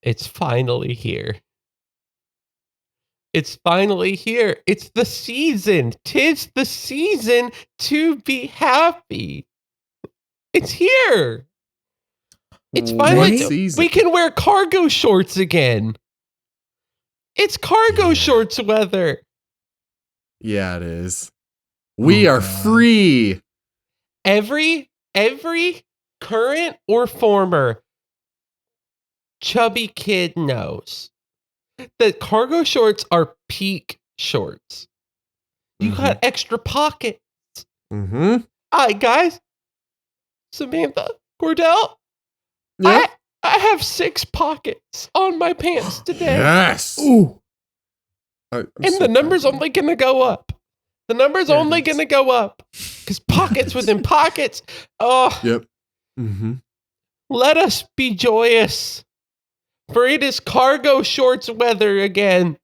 It's finally here. It's finally here. It's the season. 'Tis the season to be happy. It's here. It's finally season? we can wear cargo shorts again. It's cargo shorts weather. Yeah, it is. We are free. Every current or former chubby kid knows that cargo shorts are peak shorts. You got extra pockets. Mm-hmm. All right, guys. Samantha, Cordell, Yep. I have 6 pockets on my pants today. Yes. Ooh. And the number's only going to go up. The number's only going to go up. Because pockets within pockets. Oh. Yep. Mm-hmm. Let us be joyous. For it is cargo shorts weather again.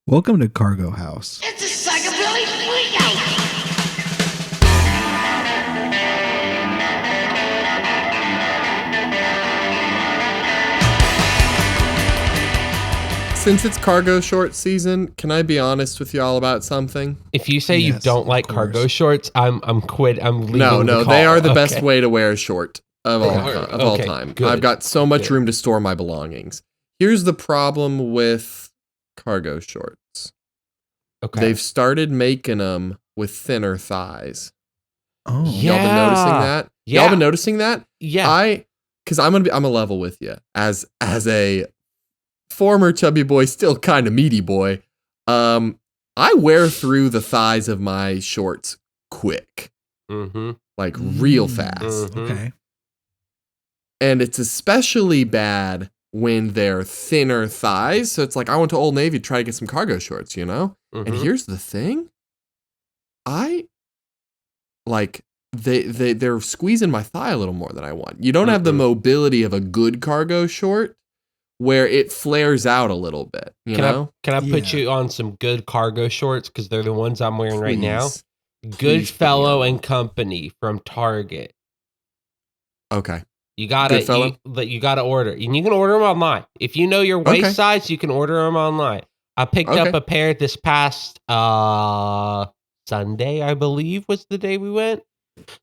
Welcome to Cargo House. It's a psychobilly freakout. Since it's cargo short season, can I be honest with y'all about something? If you say you Yes, don't like of cargo course. shorts, I'm quit. I'm leaving. No, the call. they are the Okay. best way to wear a short of all Okay, time. good, I've got so much good. room to store my belongings. Here's the problem with cargo shorts. Okay. They've started making them with thinner thighs. Oh. Y'all been noticing that? Yeah. Y'all been noticing that? Yeah. Because I'm a level with you as a former chubby boy, still kind of meaty boy. I wear through the thighs of my shorts quick, Mm-hmm. like real fast. Mhm. Okay. And it's especially bad when they're thinner thighs. So it's like, I went to Old Navy to try to get some cargo shorts, you know? And Mhm. here's the thing. They're squeezing my thigh a little more than I want. You don't have the mobility of a good cargo short where it flares out a little bit, you know? Can I put Yeah. you on some good cargo shorts? Because they're the ones I'm wearing right now. Please. Please put me Goodfellow on and Company from Target. Okay. You gotta order, and you can order them online. If you know your waist Okay. size, you can order them online. I picked up a pair this past Sunday, I believe was the day we went.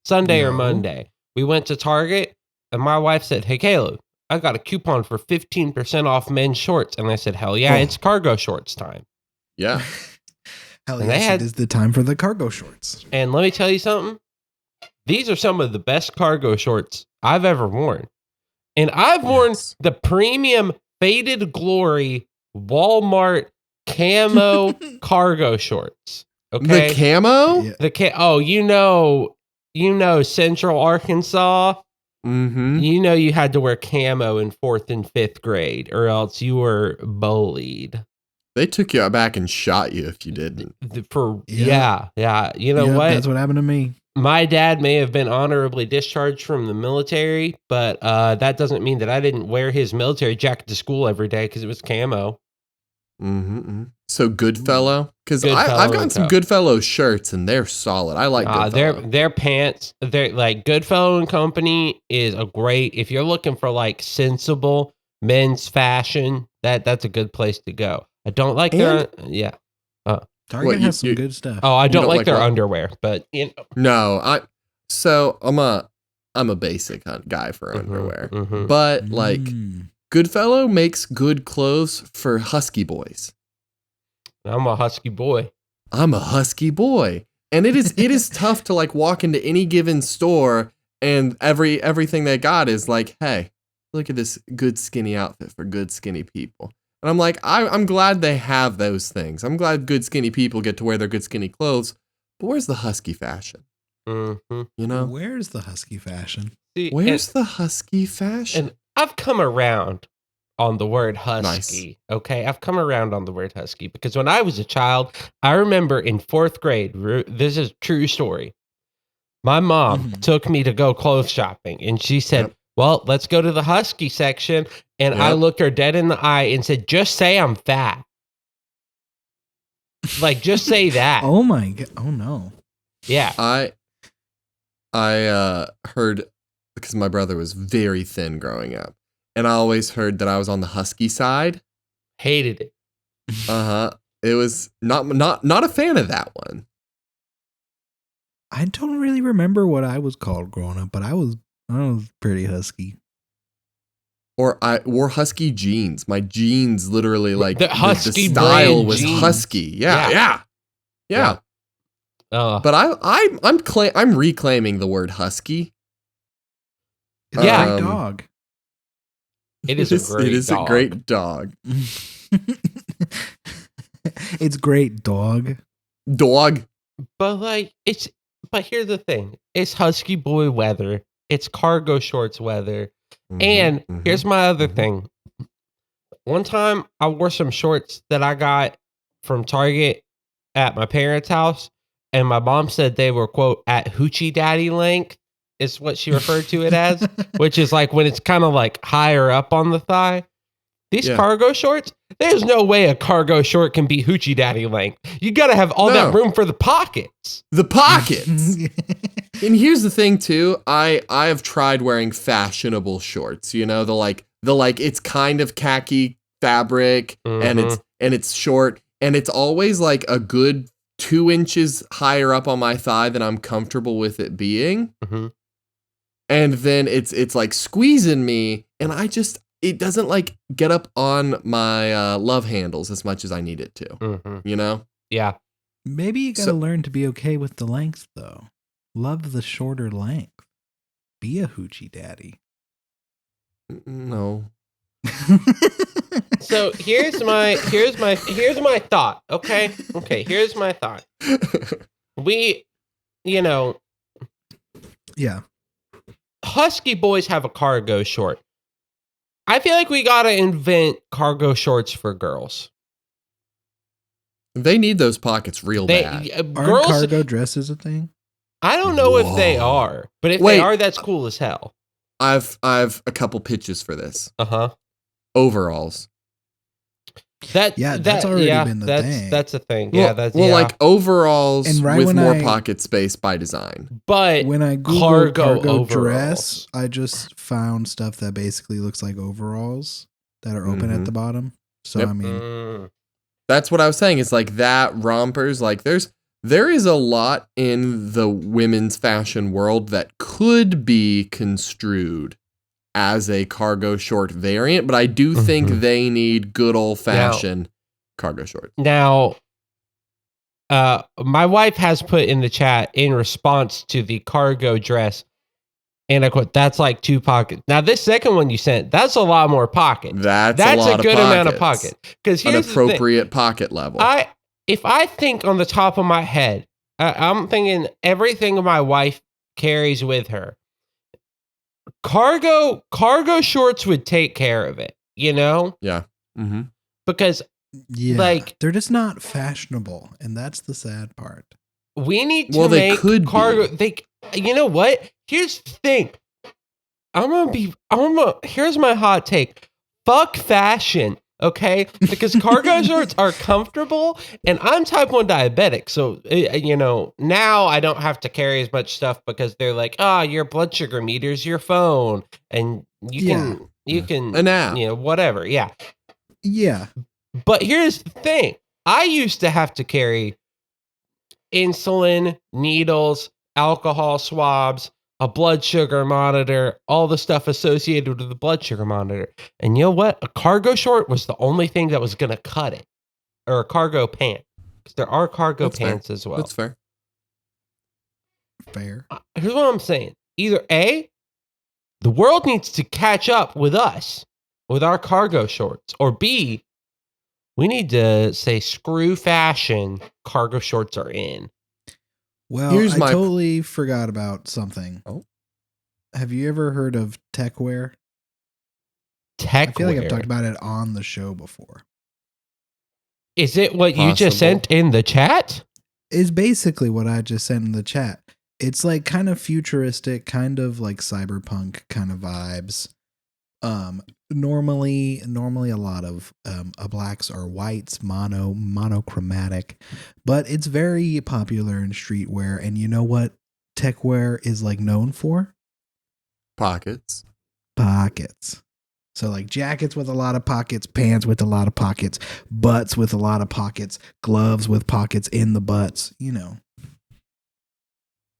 Sunday or No. Monday. We went to Target, and my wife said, "Hey, Caleb, I got a coupon for 15% off men's shorts." And I said, "Hell yeah, it's cargo shorts time." Yeah. Hell And they yes, had- it is the time for the cargo shorts. And let me tell you something. These are some of the best cargo shorts I've ever worn. And I've worn the premium Faded Glory Walmart camo cargo shorts. Okay. The camo? Yeah. You know Central Arkansas. Mm-hmm. You know you had to wear camo in 4th and 5th grade, or else you were bullied. They took you back and shot you if you didn't. Yeah. You know Yep, what? That's what happened to me. My dad may have been honorably discharged from the military, but that doesn't mean that I didn't wear his military jacket to school every day because it was camo. Mm-hmm. So Goodfellow? Because Goodfellow I've gotten and some Co. Goodfellow shirts and they're solid. I like Goodfellow. Their pants, they're like Goodfellow and Company is a great, if you're looking for like sensible men's fashion, that's a good place to go. I don't like their, Target has some good stuff. Oh, I don't like their what? underwear, but you know. No, I'm a basic guy for underwear. Mhm. But like Mm. Goodfellow makes good clothes for husky boys. I'm a husky boy. I'm a husky boy. And it is tough to like walk into any given store and everything they got is like, hey, look at this good skinny outfit for good skinny people. And I'm like, I'm glad they have those things. I'm glad good skinny people get to wear their good skinny clothes. But where's the husky fashion? Mm-hmm. You know? Where's the husky fashion? See, Where's the husky fashion? and I've come around on the word husky. Nice. Okay, I've come around on the word husky because when I was a child, I remember in 4th grade, this is a true story. My mom took me to go clothes shopping and she said, Yep. well, let's go to the husky section. And I Yep. looked her dead in the eye and said, just say I'm fat. Like, just say that. Oh my god! Oh no! Yeah. I heard because my brother was very thin growing up. And I always heard that I was on the husky side. Hated it. It was not a fan of that one. I don't really remember what I was called growing up, but I was pretty husky. Or I wore husky jeans. My jeans literally like the husky the style brand was jeans. husky. Yeah. But I'm reclaiming the word husky. Yeah. Great dog. It is a great dog. A great dog. It's great dog. Dog. But here's the thing. It's husky boy weather. It's cargo shorts weather. And here's my other thing. One time I wore some shorts that I got from Target at my parents' house, and my mom said they were, quote, at hoochie daddy length, is what she referred to it as, which is like when it's kind of like higher up on the thigh. These cargo shorts, there's no way a cargo short can be hoochie daddy length. You got to have all that room for the pockets. The pockets. And here's the thing too. I have tried wearing fashionable shorts. You know, the like it's kind of khaki fabric and it's short and it's always like a good 2 inches higher up on my thigh than I'm comfortable with it being. And then it's like squeezing me, and it doesn't like get up on my love handles as much as I need it to. You know? Yeah. Maybe you gotta learn to be okay with the length though. Love the shorter length. Be a hoochie daddy. No. So here's my thought. Okay, here's my thought. Yeah. Husky boys have a cargo short. I feel like we gotta invent cargo shorts for girls. They need those pockets real bad. Aren't Girls, cargo dresses a thing? I don't know if they are, but if they are, that's cool as hell. I've a couple pitches for this. Overalls. That's already been the thing. That's a thing. Like overalls and right with more pocket space by design. But when I Googled cargo overalls. dress, I just found stuff that basically looks like overalls that are open at the bottom. So I mean, that's what I was saying. It's like that rompers. Like there is a lot in the women's fashion world that could be construed as a cargo short variant, but I do think they need good old fashioned cargo shorts. Now, my wife has put in the chat in response to the cargo dress, and I quote, that's like 2 pockets. Now, this second one you sent, that's a lot more pockets. That's a good amount of pockets. Because here's an appropriate pocket level. If I think on the top of my head, I'm thinking everything my wife carries with her. Cargo shorts would take care of it, you know? Yeah. Because they're just not fashionable, and that's the sad part. We need to make cargo. You know what? Here's the thing. Here's my hot take. Fuck fashion. Okay, because cargo shorts are comfortable, and I'm type 1 diabetic, so now I don't have to carry as much stuff because they're like, your blood sugar meter's your phone, and you can an app, whatever, yeah. But here's the thing: I used to have to carry insulin, needles, alcohol swabs, a blood sugar monitor, all the stuff associated with the blood sugar monitor. And you know what? A cargo short was the only thing that was going to cut it. Or a cargo pant. Because there are cargo pants as well. That's fair. Here's what I'm saying. Either A, the world needs to catch up with us, with our cargo shorts. Or B, we need to say, screw fashion, cargo shorts are in. Well, I totally forgot about something. Oh. Have you ever heard of techwear? Techwear? I feel like I've talked about it on the show before. Is it what you just sent in the chat? It's basically what I just sent in the chat. It's like kind of futuristic, kind of like cyberpunk kind of vibes. Normally a lot of blacks are whites, monochromatic, but it's very popular in streetwear. And you know what techwear is like known for? Pockets. So like jackets with a lot of pockets, pants with a lot of pockets, butts with a lot of pockets, gloves with pockets in the butts, you know.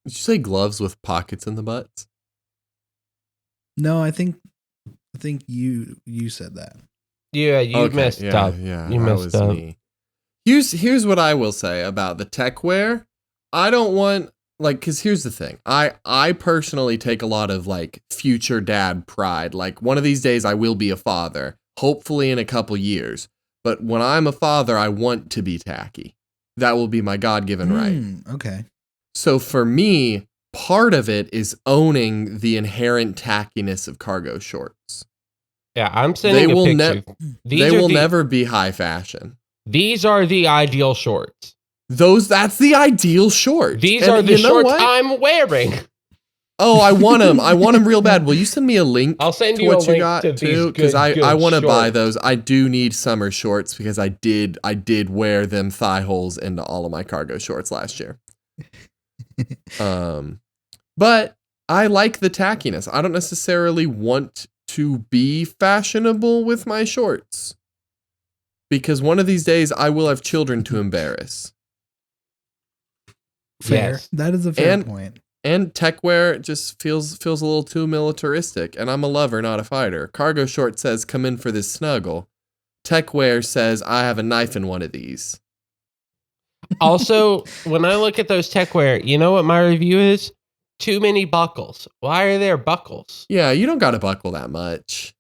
Did you say gloves with pockets in the butts? No, I think you said that. Yeah, you messed up. Yeah, you that messed was up. me. Here's what I will say about the tech wear. I don't want because here's the thing. I personally take a lot of like future dad pride. Like one of these days I will be a father, hopefully in a couple years. But when I'm a father, I want to be tacky. That will be my God-given right. Okay. So for me, part of it is owning the inherent tackiness of cargo shorts. Yeah, I'm sending a picture. They will never be high fashion. These are the ideal shorts. That's the ideal short. These are the shorts I'm wearing. Oh, I want them. I want them real bad. Will you send me a link? I'll send to you what a you link got to too, because I want to buy shorts. those. I do need summer shorts because I did wear them thigh holes into all of my cargo shorts last year. But I like the tackiness. I don't necessarily want to be fashionable with my shorts because one of these days I will have children to embarrass. Fair. Yes. That is a fair point. And tech wear just feels a little too militaristic, and I'm a lover, not a fighter. Cargo short says, come in for this snuggle. Tech wear says, I have a knife in one of these. Also, when I look at those tech wear, you know what my review is? Too many buckles. Why are there buckles? Yeah, you don't got to buckle that much.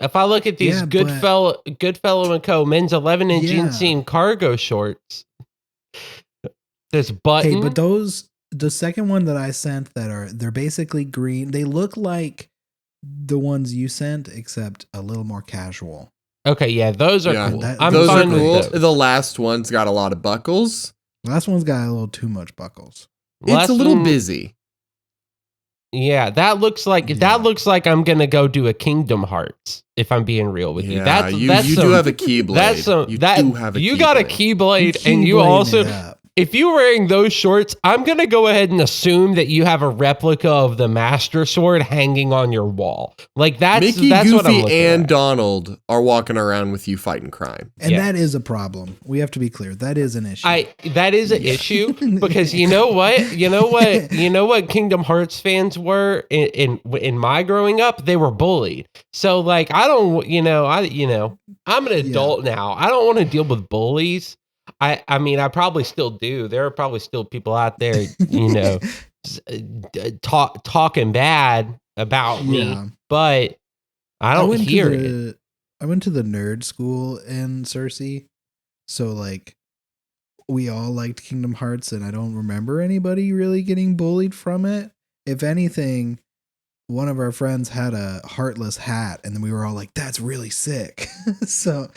If I look at these Goodfellow and Co. men's 11-inch inseam cargo shorts, this button. Hey, but the second one that I sent they're basically green. They look like the ones you sent, except a little more casual. Okay, yeah, those are cool. Those are cool. The last one's got a lot of buckles. The last one's got a little too much buckles. It's a little busy. Yeah, that looks like I'm gonna go do a Kingdom Hearts. If I'm being real with you, that's you do have a keyblade. You got a keyblade, and you also. If you're wearing those shorts, I'm going to go ahead and assume that you have a replica of the Master Sword hanging on your wall. Like that's Mickey, that's Goofy, what I'm looking and at. Donald are walking around with you fighting crime. And that is a problem. We have to be clear. That is an issue. That is an issue because you know what Kingdom Hearts fans were in my growing up, they were bullied. So like I'm an adult now. I don't want to deal with bullies. I mean, I probably still do. There are probably still people out there, talking bad about me, but I don't hear it. I went to the nerd school in Cersei, so like we all liked Kingdom Hearts, and I don't remember anybody really getting bullied from it. If anything, one of our friends had a Heartless hat, and then we were all like, "That's really sick." So.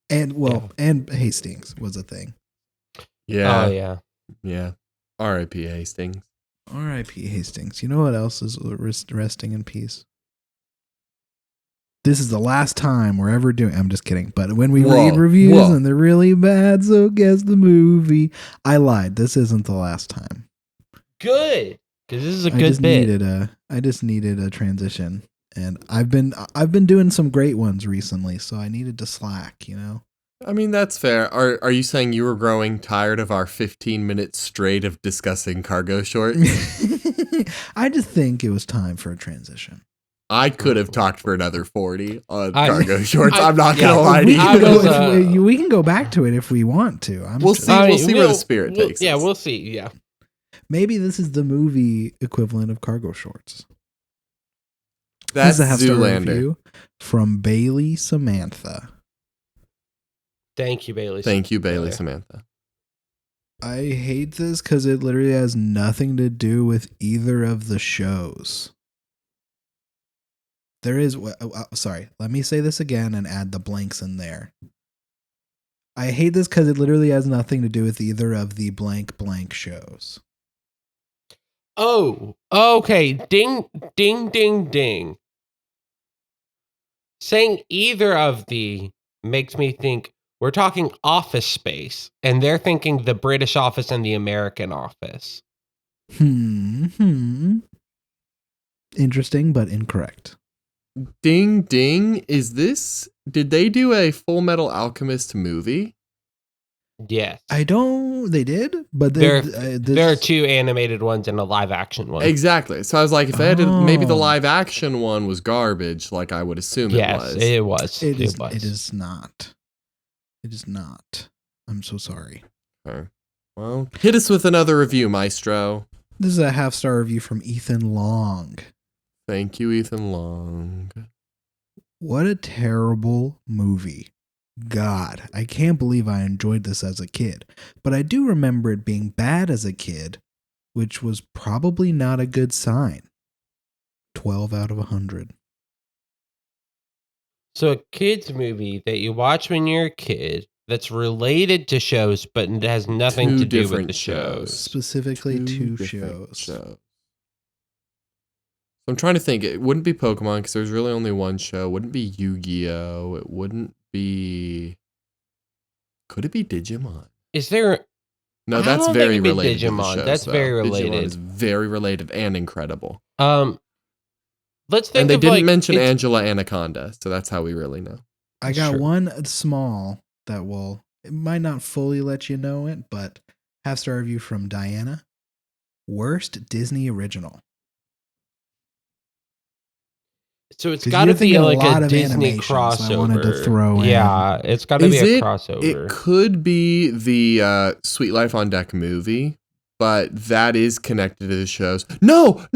And Hastings was a thing. Yeah. Oh, yeah. Yeah. R.I.P. Hastings. R.I.P. Hastings. You know what else is resting in peace? This is the last time we're ever doing... I'm just kidding. But when we read reviews and they're really bad, so guess the movie. I lied. This isn't the last time. Good. Because this is a good bit. I just needed a transition. And I've been doing some great ones recently, so I needed to slack, I mean, that's fair. Are you saying you were growing tired of our 15 minutes straight of discussing cargo shorts? I just think it was time for a transition. I could have talked for another 40 on cargo shorts. I'm not going to lie to you. We can go back to it if we want to. We'll see where the spirit takes us. Yeah, we'll see. Yeah. Maybe this is the movie equivalent of cargo shorts. That's this is a Zoolander. Review from Bailey Samantha. Thank you, Bailey. Thank you, Bailey Samantha. I hate this because it literally has nothing to do with either of the shows. There is... sorry, let me say this again and add the blanks in there. I hate this because it literally has nothing to do with either of the blank shows. Oh, okay. Ding, ding, ding, ding. Saying either of the makes me think we're talking Office Space, and they're thinking the British Office and the American Office. Interesting, but incorrect. Ding ding. Did they do a Full Metal Alchemist movie? Yes. They did, but There are 2 animated ones and a live action one. Exactly. So I was like, if they had maybe the live action one was garbage, like I would assume it was. It was. It is not. It is not. I'm so sorry. Okay. Well, hit us with another review, Maestro. This is a 5-star review from Ethan Long. Thank you, Ethan Long. What a terrible movie. God, I can't believe I enjoyed this as a kid, but I do remember it being bad as a kid, which was probably not a good sign. 12 out of 100. So a kid's movie that you watch when you're a kid that's related to shows, but it has nothing to do with the shows. Specifically two shows. So I'm trying to think. It wouldn't be Pokemon because there's really only one show. It wouldn't be Yu-Gi-Oh! It wouldn't be... Could it be Digimon? Is there... No, that's very related to the Digimon. shows, That's though. very related. Digimon is very related and incredible. Let's think and they of didn't mention Angela Anaconda, so that's how we really know. I got one small that it might not fully let you know it, but 5-star review from Diana. Worst Disney original. So it's got to be like a Disney crossover. So I wanted to throw in. Yeah, it's got to be a crossover. It could be the Sweet Life on Deck movie, but that is connected to the shows. No,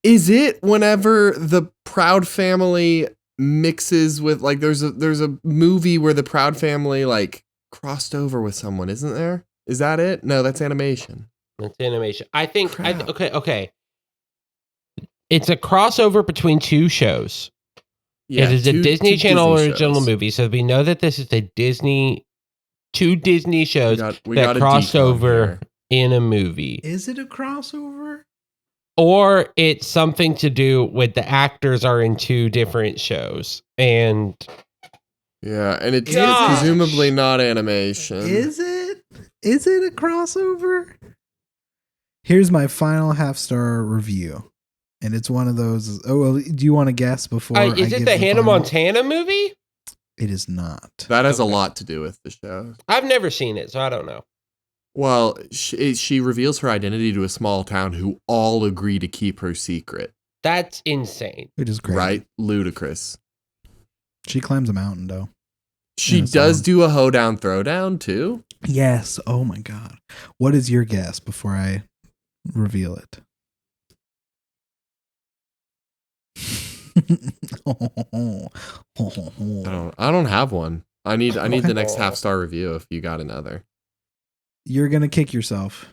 is it whenever the Proud Family mixes with like there's a movie where the Proud Family like crossed over with someone, isn't there? Is that it? No, that's animation. That's animation. I think okay. It's a crossover between 2 shows. Yeah, it is a Disney Channel original shows. movie, so we know that this is a 2 Disney shows we that cross over in a movie. Is it a crossover? Or it's something to do with the actors are in 2 different shows. And yeah, and it's presumably not animation. Is it? Is it a crossover? Here's my final 5-star review. And it's one of those. Oh, well, do you want to guess before? Is it the Hannah Montana movie? It is not. That has a lot to do with the show. I've never seen it, so I don't know. Well, she reveals her identity to a small town who all agree to keep her secret. That's insane. It is great. Right? Ludicrous. She climbs a mountain, though. She does do a hoedown throwdown, too? Yes. Oh, my God. What is your guess before I reveal it? I don't have one. I need the next 5-star review if you got another. You're gonna kick yourself.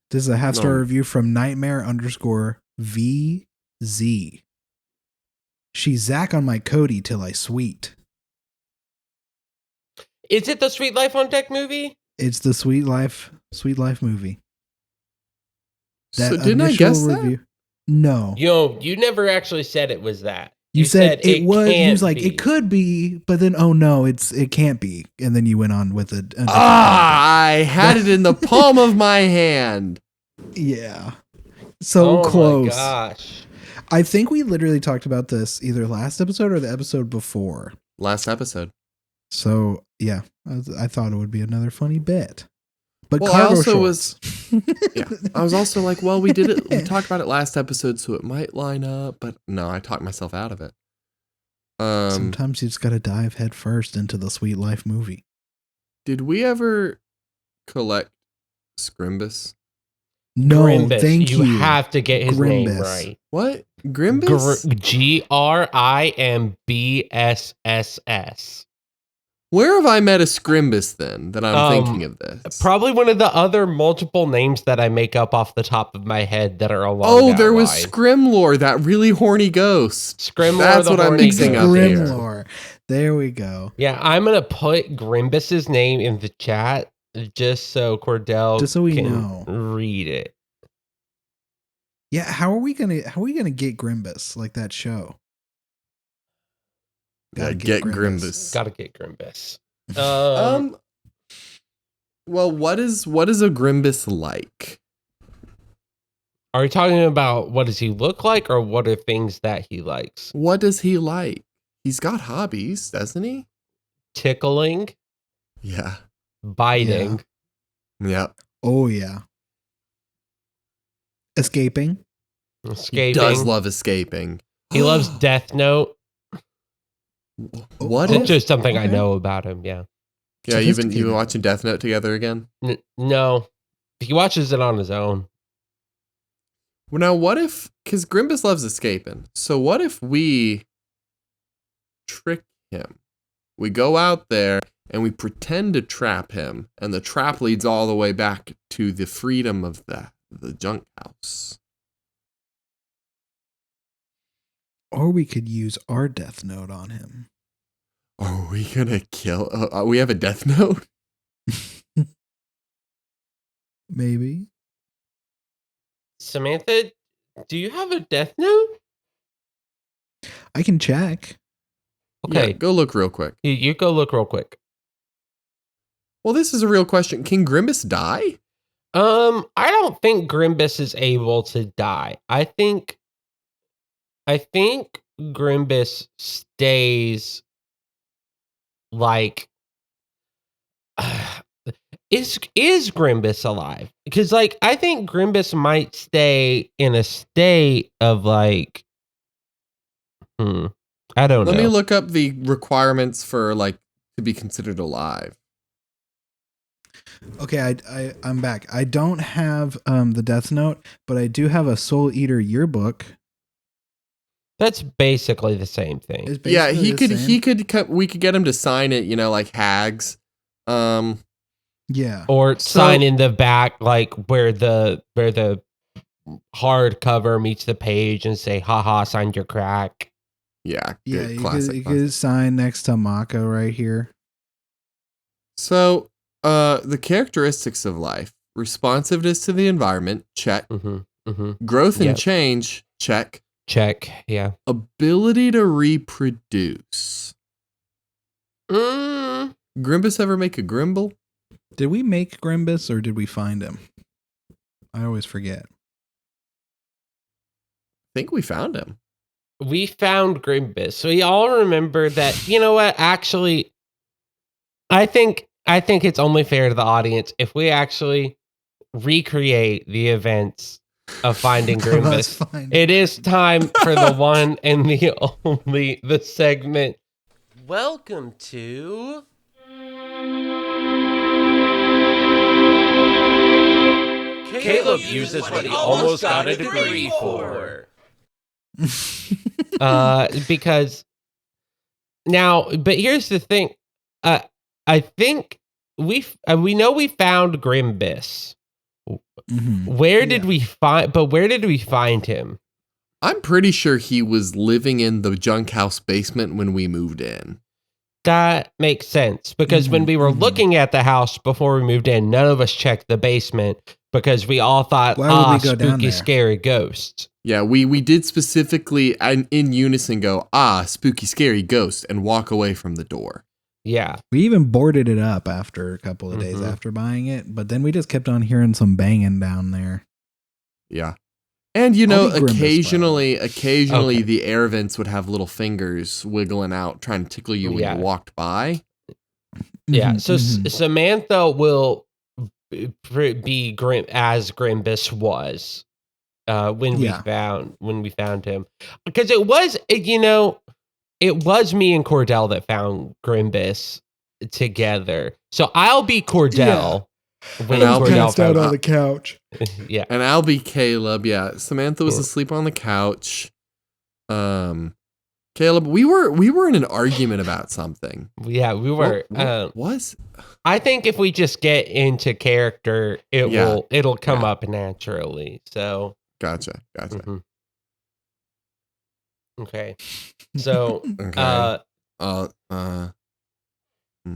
This is a 5-star review from Nightmare_VZ. She's Zach on my Cody till I sweet. Is it the Sweet Life on Deck movie? It's the Sweet Life movie. So didn't I guess that? No. You never actually said it was that. You said it was. He was like, be. it could be, but then, oh no, it can't be. And then you went on with it. I had it in the palm of my hand. Yeah. So close. Oh my gosh. I think we literally talked about this either last episode or the episode before. Last episode. So yeah, I thought it would be another funny bit. But well, I also was. Yeah, I was also like, well, we did it. We talked about it last episode, so it might line up. But no, I talked myself out of it. Sometimes you just got to dive head first into the Sweet Life movie. Did we ever collect Grimbsss? No, Grimbsss. thank you. You have to get his name right. What? Grimbsss? Grimbsss. Where have I met a Grimbsss then that I'm thinking of this? Probably one of the other multiple names that I make up off the top of my head that are along Oh, that there was line. Scrimlore, that really horny ghost. Scrimlore, that's what I'm mixing up here. Scrimlore. There we go. Yeah, I'm going to put Grimbs's name in the chat just so Cordell can read it. Yeah, how are we gonna get Grimbsss like that show? Gotta get Grimbsss. Gotta get Grimbsss. Well, what is a Grimbsss like? Are we talking about what does he look like, or what are things that he likes? What does he like? He's got hobbies, doesn't he? Tickling, Yeah. biting. Yep. Oh yeah. Escaping. Escaping. He does love escaping. He loves Death Note. What? Oh, It's just something I okay. know about him. Yeah. Yeah, you've been Sophisticated. watching Death Note together again? No, he watches it on his own. Well, now what if, because Grimbus loves escaping, so what if we trick him? We go out there and we pretend to trap him, and the trap leads all the way back to the freedom of the junk house. Or we could use our death note on him. Are we gonna kill? We have a Death Note? Maybe. Samantha, do you have a Death Note? I can check. Okay, Yeah, go look real quick. you go look real quick. Well, this is a real question. Can Grimbus die? I don't think Grimbus is able to die. I think Grimbus stays like is Grimbus alive? Because like I think Grimbus might stay in a state of like I don't know. Let me look up the requirements for like to be considered alive. Okay, I'm back. I don't have the death note, but I do have a Soul Eater yearbook. That's basically the same thing. It's Yeah, basically we could get him to sign it, like Hags. Yeah. Or So- sign in the back, like where the hardcover meets the page, and say, "Haha, signed your crack." Yeah, Yeah, good, you classic. could sign next to Mako right here. So, the characteristics of life: responsiveness to the environment, check. Growth and Yep. change, check. Check. Yeah. Ability to reproduce. Grimbus ever make a Grimble? Did we make Grimbus or did we find him? I always forget. I think we found him. We found Grimbus. We all remember that. You know what? Actually, I think it's only fair to the audience if we actually recreate the events of finding Let's Grimbus. find It is time for the one and the only the segment. Welcome to Caleb uses what he almost got a degree for. Because now, but here's the thing. I think we know we found Grimbus. Mhm. Where did we find him? I'm pretty sure he was living in the junk house basement when we moved in. That makes sense because when we were looking at the house before we moved in, none of us checked the basement because we all thought, Why would we go down spooky, there? scary ghosts. Yeah, we did specifically in unison go, spooky, scary ghost, and walk away from the door. Yeah. We even boarded it up after a couple of days after buying it, but then we just kept on hearing some banging down there. Yeah. And I'll be Grimbus, occasionally Okay. the air vents would have little fingers wiggling out trying to tickle you when Yeah. you walked by. Yeah. Mhm, So mhm. Samantha will be as Grimbus was when we found him, because it was me and Cordell that found Grimbus together. So I'll be Cordell when And I'll be Cordell passed out on the couch. yeah. And I'll be Caleb. Yeah, Samantha was Yeah. asleep on the couch. Caleb, we were in an argument about something. Yeah, we were. What was? I think if we just get into character, it'll come Yeah. up naturally. So Gotcha. mhm. Okay. So Okay.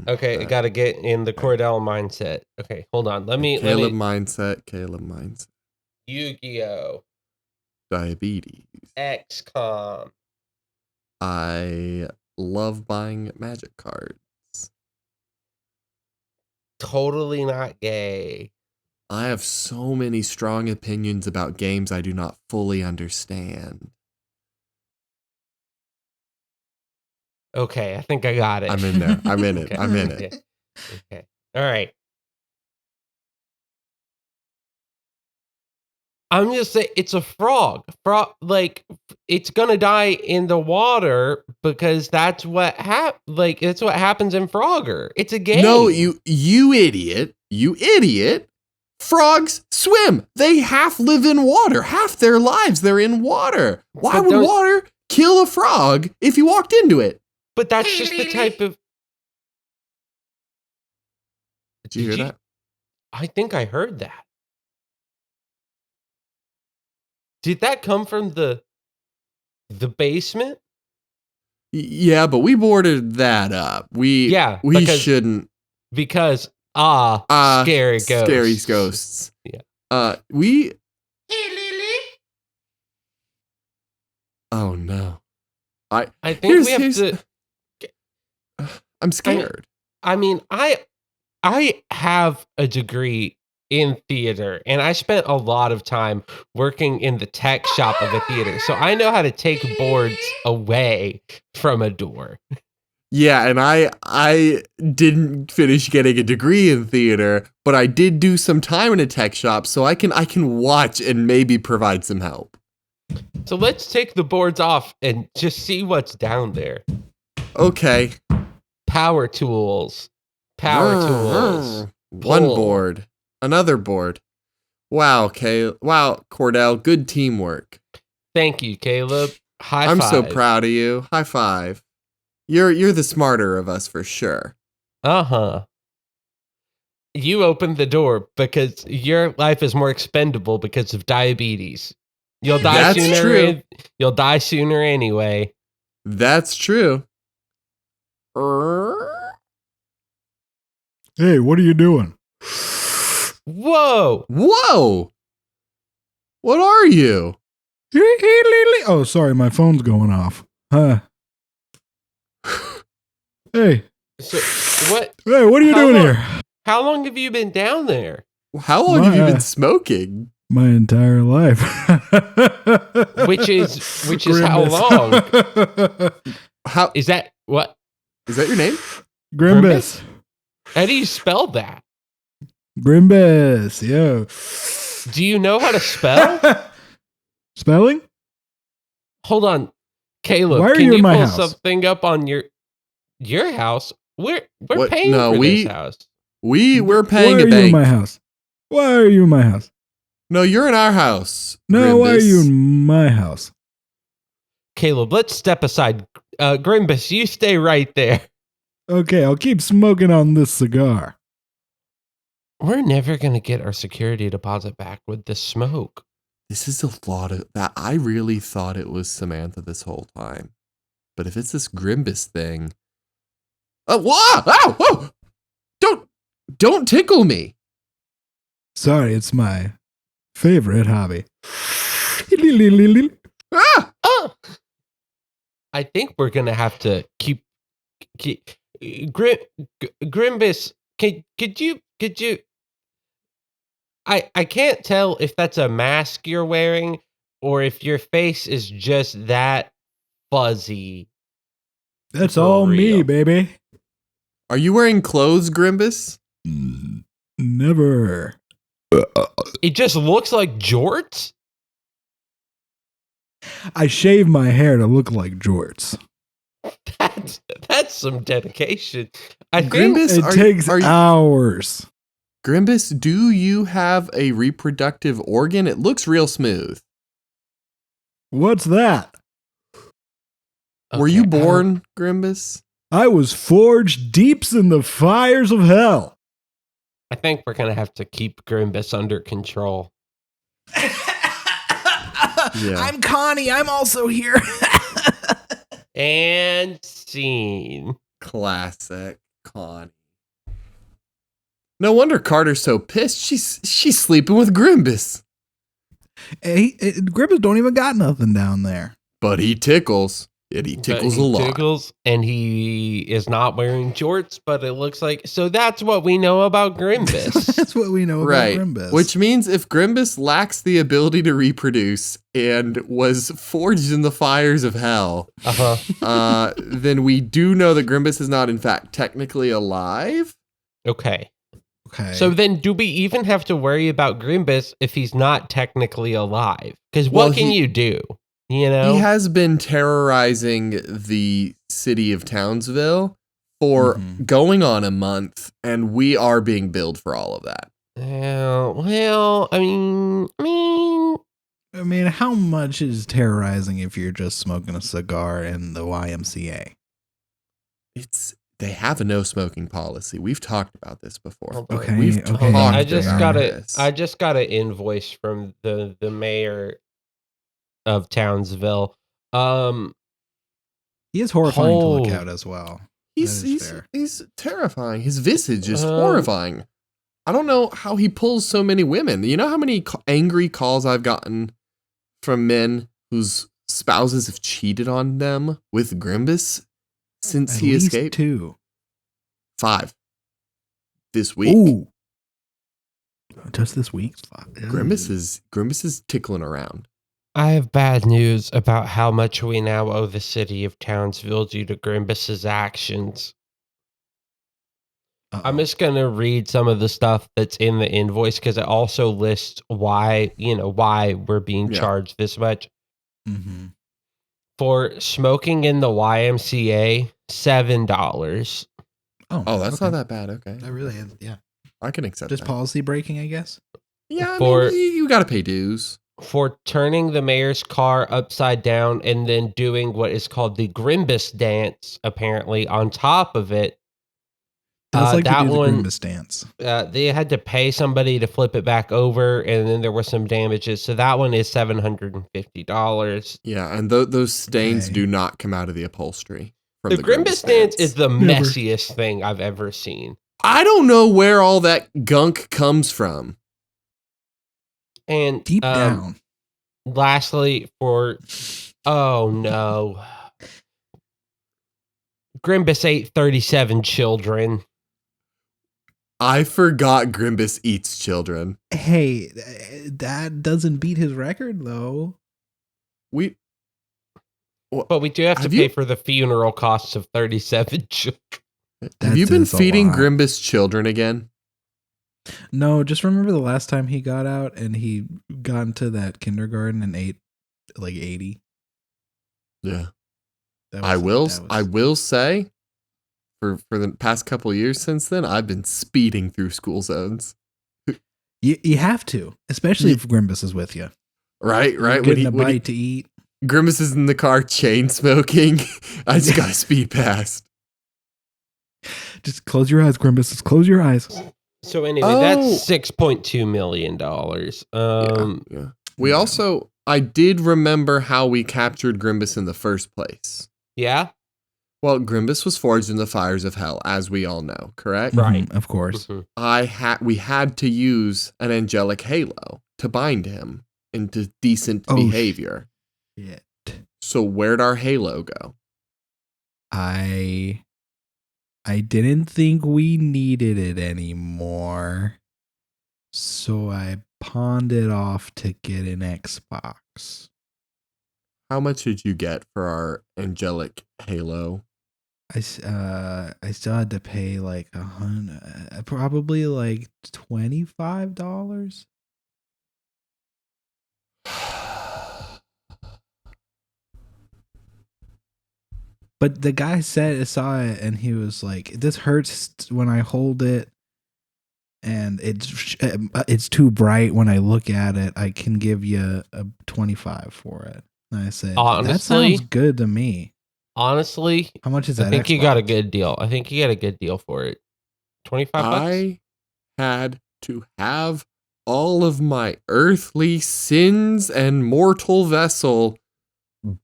okay, I gotta get in the Cordell mindset. Okay, hold on. Let me Caleb mindset. Yu-Gi-Oh! Diabetes. XCOM. I love buying magic cards. Totally not gay. I have so many strong opinions about games I do not fully understand. Okay, I think I got it. I'm in there. I'm in it. Okay. I'm in it. Okay. All right. I'm just saying it's a frog. Like it's gonna die in the water because that's what that's what happens in Frogger. It's a game. No, you idiot. You idiot. Frogs swim. They half live in water. Half their lives they're in water. Why would water kill a frog if you walked into it? But that's just the type of. Did you hear that? I think I heard that. Did that come from the basement? Yeah, but we boarded that up. We shouldn't because scary ghosts. Scary ghosts. Yeah. We. Hey, Lily. Oh no. I think we have to. I'm scared. I mean, I have a degree in theater, and I spent a lot of time working in the tech shop of a theater, so I know how to take boards away from a door. Yeah, and I didn't finish getting a degree in theater, but I did do some time in a tech shop, so I can watch and maybe provide some help. So let's take the boards off and just see what's down there. Okay. Power tools. One board. Another board. Wow, Cordell, good teamwork. Thank you, Caleb. High five. I'm so proud of you. High five. You're the smarter of us for sure. Uh-huh. You opened the door because your life is more expendable because of diabetes. You'll die That's sooner. true. You'll die sooner anyway. That's true. Hey, what are you doing? Whoa! What are you? Oh, sorry, my phone's going off. Huh. Hey. So, what? Hey, what are you doing here? How long have you been down there? How long have you been smoking? My entire life. Which is how long? How is that? What is that your name? Grimbsss. How do you spell that? Grimbsss, yo. Do you know how to spell? Spelling? Hold on, Caleb. Why are can you you in my pull house? something up on your house? We're paying for this house. We're paying why a are bank. You in my house? Why are you in my house? No, you're in our house. No, Grimbsss. why are you in my house? Caleb, let's step aside. Grimbsss, you stay right there. Okay, I'll keep smoking on this cigar. We're never going to get our security deposit back with the smoke. This is a lot of that. I really thought it was Samantha this whole time. But if it's this Grimbsss thing. Oh, whoa! Ow! Whoa! Don't tickle me. Sorry, it's my favorite hobby. Ah! Oh! I think we're going to have to keep Grimbsss, could you I can't tell if that's a mask you're wearing or if your face is just that fuzzy. That's For all real. me, baby. Are you wearing clothes, Grimbsss? Never. It just looks like jorts. I shave my hair to look like jorts. That's some dedication. I think Grimbsss, It takes hours. Grimbsss, do you have a reproductive organ? It looks real smooth. What's that? Were you born, Grimbsss? I was forged deeps in the fires of hell. I think we're gonna have to keep Grimbsss under control. Yeah. I'm Connie. I'm also here. And scene. Classic Connie. No wonder Carter's so pissed. She's sleeping with Grimbsss. Hey, Grimbsss don't even got nothing down there. But he tickles. And he But tickles he a lot. tickles, and he is not wearing jorts, but it looks like... So that's what we know about Grimbsss. That's what we know Right. about Grimbsss. Which means if Grimbsss lacks the ability to reproduce and was forged in the fires of hell, then we do know that Grimbsss is not, in fact, technically alive. Okay. Okay. So then do we even have to worry about Grimbsss if he's not technically alive? Because what can you do? You know? He has been terrorizing the city of Townsville for going on a month, and we are being billed for all of that. Well, I mean, how much is terrorizing if you're just smoking a cigar in the YMCA? They have a no smoking policy. We've talked about this before. Okay. We've okay. talked I just about got this. I just got an invoice from the mayor of Townsville. He is horrifying to look at as well. He's terrifying. His visage is horrifying. I don't know how he pulls so many women. You know how many angry calls I've gotten from men whose spouses have cheated on them with Grimbsss since he escaped? 2. 5. This week. Ooh. Just this week? Grimbsss is tickling around. I have bad news about how much we now owe the city of Townsville due to Grimbs's actions. Uh-oh. I'm just going to read some of the stuff that's in the invoice because it also lists why we're being charged this much. Mm-hmm. For smoking in the YMCA, $7. Oh, that's not that bad. Okay. That really is, yeah. I can accept Just that. policy breaking, I guess? Yeah, I mean, you got to pay dues. For turning the mayor's car upside down and then doing what is called the Grimbsss dance, apparently, on top of it. That's like that to do the one, Grimbsss dance. They had to pay somebody to flip it back over, and then there were some damages. So that one is $750. Yeah, and those stains do not come out of the upholstery. The Grimbsss dance is the messiest thing I've ever seen. I don't know where all that gunk comes from. And deep down. Lastly, oh no, Grimbsss ate 37 children. I forgot Grimbsss eats children. Hey, that doesn't beat his record though. But we do have to pay for the funeral costs of 37 children. Have you been feeding Grimbsss children again? No, just remember the last time he got out and he got into that kindergarten and ate like 80. Yeah. I will say for the past couple of years since then, I've been speeding through school zones. You have to, especially if Grimbsss is with you. Right. Getting a bite to eat. Grimbsss is in the car chain smoking. I just got to speed past. Just close your eyes, Grimbsss. Close your eyes. So anyway, that's $6.2 million. Yeah. I did remember how we captured Grimbsss in the first place. Yeah? Well, Grimbsss was forged in the fires of hell, as we all know, correct? Right. Of course. Mm-hmm. We had to use an angelic halo to bind him into decent behavior. Shit. So where'd our halo go? I didn't think we needed it anymore, so I pawned it off to get an Xbox. How much did you get for our angelic halo? I still had to pay like probably like $25. But the guy saw it and he was like, "This hurts when I hold it, and it's too bright when I look at it. I can give you a 25 for it." And I said, honestly, "That sounds good to me." Honestly, how much is that? I think Xbox? you got a good deal. I think you got a good deal for it. $25. I had to have all of my earthly sins and mortal vessel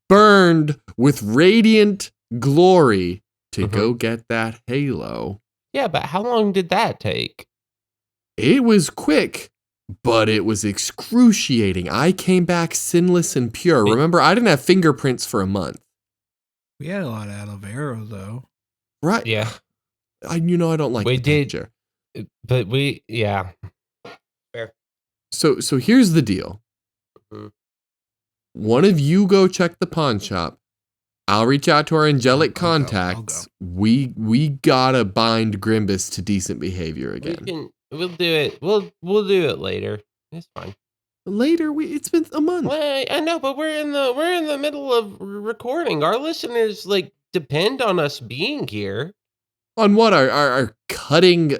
burned with radiant glory to go get that halo. Yeah, but how long did that take? It was quick, but it was excruciating. I came back sinless and pure. Remember, I didn't have fingerprints for a month. We had a lot of Alvaro though. Right. Yeah. I don't like We the did. texture. But yeah. So here's the deal. Mhm. One of you go check the pawn shop. I'll reach out to our angelic I'll go. contacts. We gotta bind Grimbsss to decent behavior again. We'll do it. We'll do it later. It's fine. Later, it's been a month. Well, I know, but we're in the middle of recording. Our listeners depend on us being here. On what? Our cutting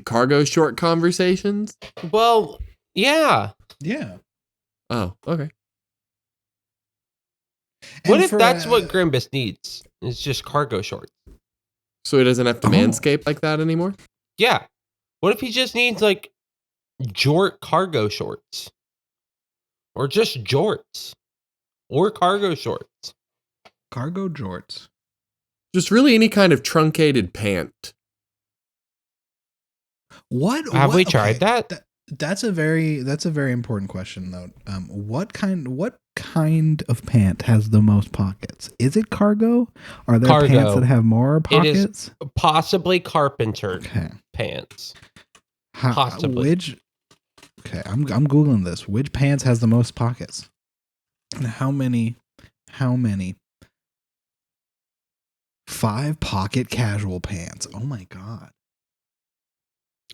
cargo short conversations? Well, yeah. Yeah. Oh, okay. What And if for, that's what Grimbsss needs? It's just cargo shorts. So he doesn't have to manscape like that anymore? Yeah. What if he just needs jort cargo shorts? Or just jorts? Or cargo shorts? cargo jorts? Just really any kind of truncated pant. What Have we tried that? That's a very important question though. What kind of pant has the most pockets? Is it cargo? Are there Cargo. pants that have more It is pockets? possibly carpenter Okay. pants. Possibly. Okay, I'm googling this. Which pants has the most pockets? And how many? 5 pocket casual pants. Oh my god.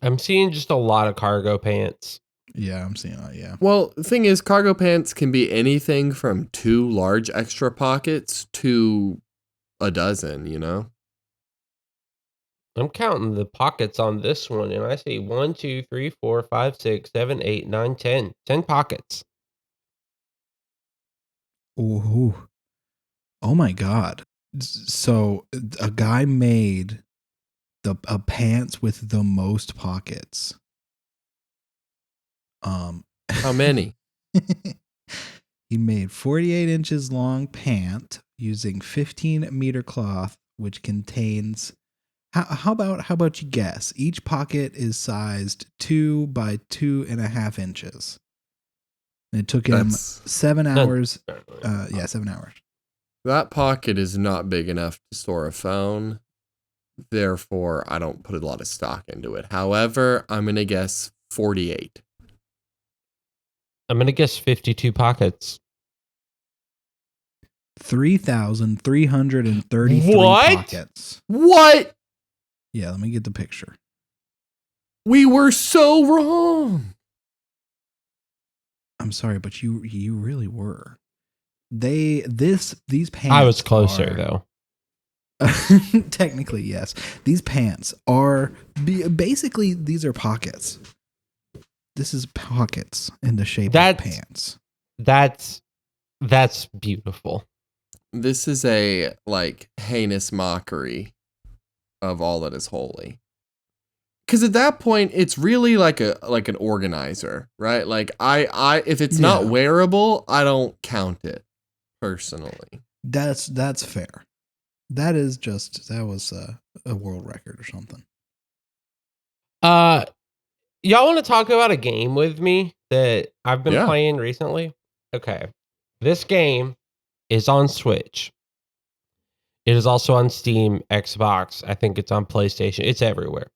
I'm seeing just a lot of cargo pants. Yeah, I'm seeing that. Yeah. Well, the thing is, cargo pants can be anything from 2 large extra pockets to a dozen, I'm counting the pockets on this one, and I see 1, 2, 3, 4, 5, 6, 7, 8, 9, 10. 10 pockets. Ooh. Oh my god. So a guy made a pants with the most pockets. How many? He made 48 inches long pant using 15 meter cloth, which contains. How about you guess? Each pocket is sized 2 by 2.5 inches. And it took him 7 hours. 7 hours. That pocket is not big enough to store a phone. Therefore, I don't put a lot of stock into it. However, I'm going to guess 48. I'm going to guess 52 pockets. 3,333 What? pockets. What? Yeah, let me get the picture. We were so wrong. I'm sorry, but you really were. These pants. I was closer, though. Technically, yes. These pants are basically these are pockets. This is pockets in the shape of pants. That's beautiful. This is a heinous mockery of all that is holy. Because at that point, it's really like an organizer, right? I if it's not wearable, I don't count it personally. That's fair. That was a world record or something. Y'all want to talk about a game with me that I've been playing recently? Okay. This game is on Switch. It is also on Steam, Xbox. I think it's on PlayStation. It's everywhere.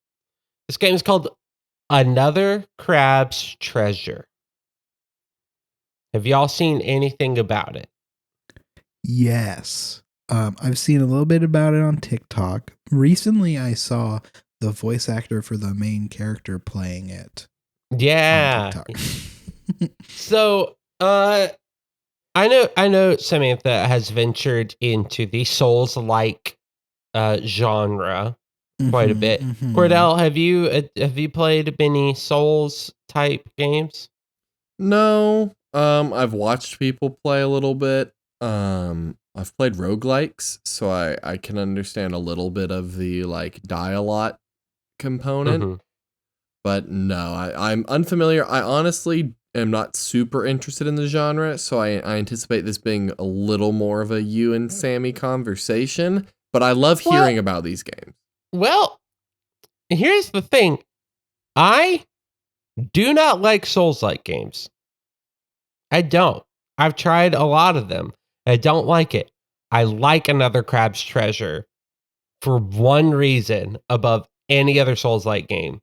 This game is called Another Crab's Treasure. Have y'all seen anything about it? Yes. I've seen a little bit about it on TikTok. Recently, I saw the voice actor for the main character playing it. Yeah. On TikTok. So, I know Samantha has ventured into the Souls-like genre quite a bit. Mm-hmm. Cordell, have you played many Souls type games? No. I've watched people play a little bit. I've played roguelikes, so I can understand a little bit of the die-a-lot component. Mm-hmm. But no, I'm unfamiliar. I honestly am not super interested in the genre, so I anticipate this being a little more of a you and Sammy conversation. But I love hearing about these games. Well, here's the thing. I do not like Souls-like games. I don't. I've tried a lot of them. I don't like it. I like Another Crab's Treasure for one reason above any other Souls-like game.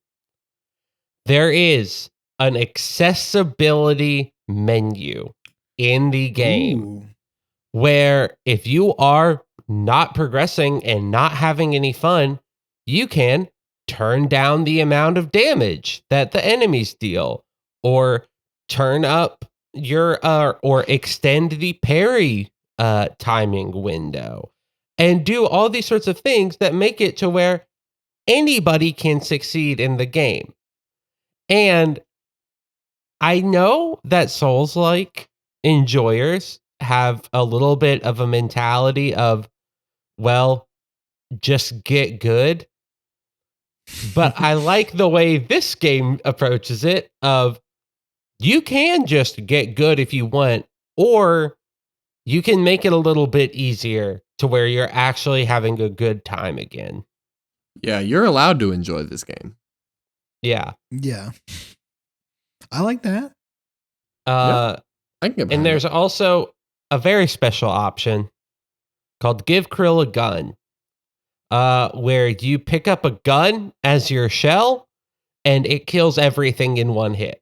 There is an accessibility menu in the game Ooh. where if you are not progressing and not having any fun, you can turn down the amount of damage that the enemies deal, or turn up your or extend the parry timing window, and do all these sorts of things that make it to where anybody can succeed in the game. And I know that Souls-like enjoyers have a little bit of a mentality of, well, just get good. But I like the way this game approaches it of, you can just get good if you want, or you can make it a little bit easier to where you're actually having a good time again. Yeah, you're allowed to enjoy this game. Yeah. Yeah. I like that. Uh, I can get and behind there's that. also a very special option called Give Krill a Gun, where you pick up a gun as your shell, and it kills everything in one hit.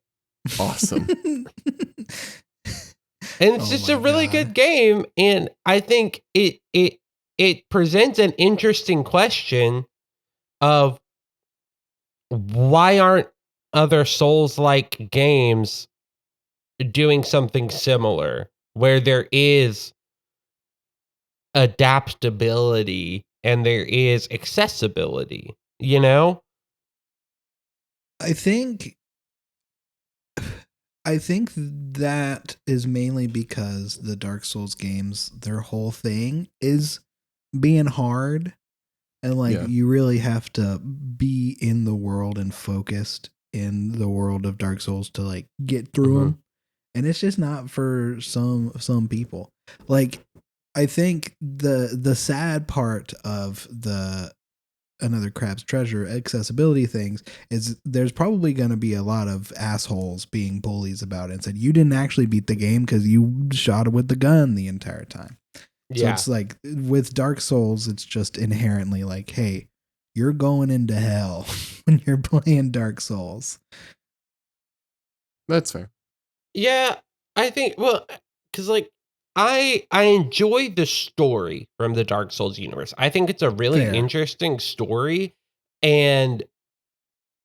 Awesome. And it's Oh just my a really God. good game, and I think it presents an interesting question of, why aren't other Souls-like games doing something similar where there is adaptability and there is accessibility, you know? I think that is mainly because the Dark Souls games, their whole thing is being hard, and like Yeah. you really have to be in the world and focused in the world of Dark Souls to like get through them. And it's just not for some people. Like, I think the sad part of the Another Crab's Treasure accessibility things is there's probably going to be a lot of assholes being bullies about it and said, you didn't actually beat the game because you shot it with the gun the entire time. So Yeah. it's like with Dark Souls, it's just inherently like, hey, you're going into hell when you're playing Dark Souls. That's fair. Yeah, I think, well, because like I enjoy the story from the Dark Souls universe. I think it's a really Fair. interesting story, and